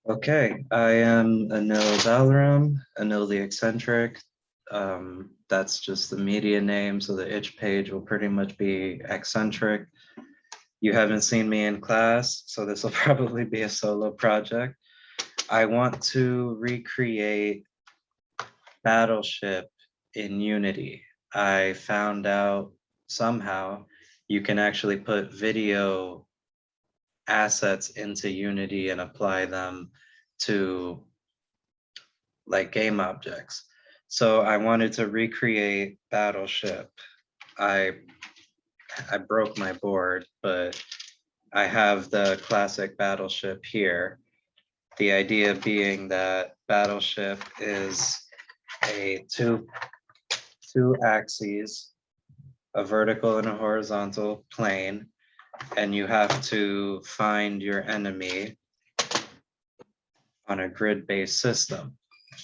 Okay, I am Anil Balram, Anil the Eccentric. That's just the media name, so the itch page will pretty much be Accentrik. You haven't seen me in class, so this will probably be a solo project. I want to recreate Battleship in Unity. I found out somehow you can actually put video assets into Unity and apply them to like game objects. So I wanted to recreate Battleship. I I broke my board, but I have the classic Battleship here. The idea being that Battleship is a two axes, a vertical and a horizontal plane, and you have to find your enemy on a grid-based system.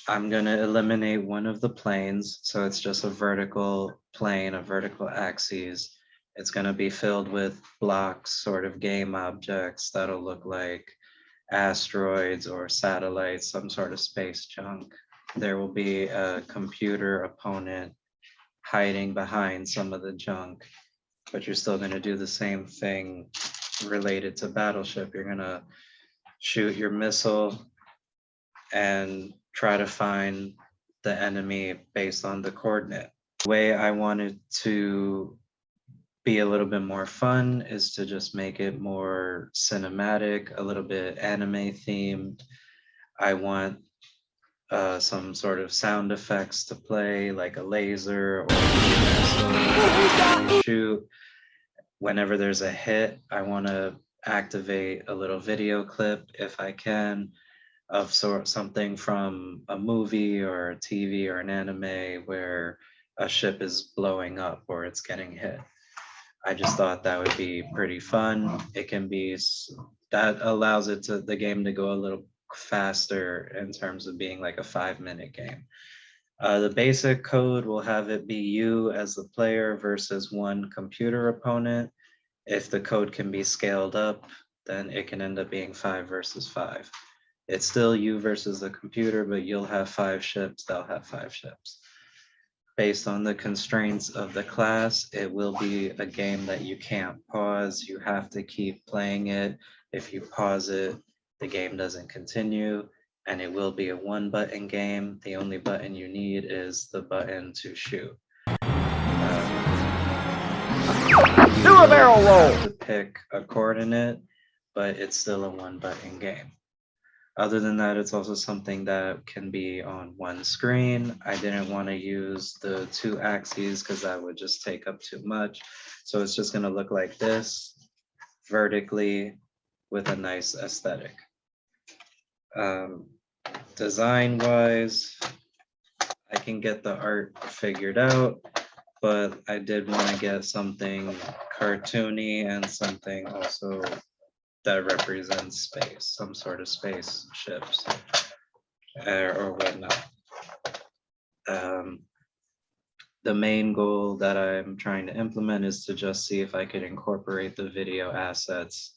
I'm going to eliminate one of the planes, so it's just a vertical plane, a vertical axis. It's going to be filled with blocks, sort of game objects that'll look like asteroids or satellites, some sort of space junk. There will be a computer opponent hiding behind some of the junk, but you're still going to do the same thing related to Battleship. You're going to shoot your missile and try to find the enemy based on the coordinate. The way I wanted to be a little bit more fun is to just make it more cinematic, a little bit anime themed. I want some sort of sound effects to play, like a laser or a missile shoot. Whenever there's a hit, I want to activate a little video clip if I can of something from a movie or a TV or an anime where a ship is blowing up or it's getting hit. I just thought that would be pretty fun. It can be, that allows the game to go a little faster in terms of being like a 5-minute game. The basic code will have it be you as the player versus one computer opponent. If the code can be scaled up, then it can end up being 5 versus 5. It's still you versus the computer, but you'll have 5 ships, they'll have 5 ships. Based on the constraints of the class, it will be a game that you can't pause. You have to keep playing it. If you pause it, the game doesn't continue, and it will be a 1-button game. The only button you need is the button to shoot. Do a barrel roll! You have to pick a coordinate, but it's still a 1-button game. Other than that, it's also something that can be on one screen. I didn't want to use the 2 axes because that would just take up too much. So it's just going to look like this, vertically, with a nice aesthetic. Design-wise, I can get the art figured out, but I did want to get something cartoony and something also that represents space, some sort of space ships or whatnot. The main goal that I'm trying to implement is to just see if I could incorporate the video assets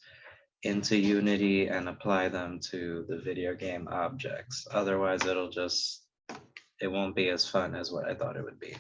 into Unity and apply them to the video game objects. Otherwise, it won't be as fun as what I thought it would be.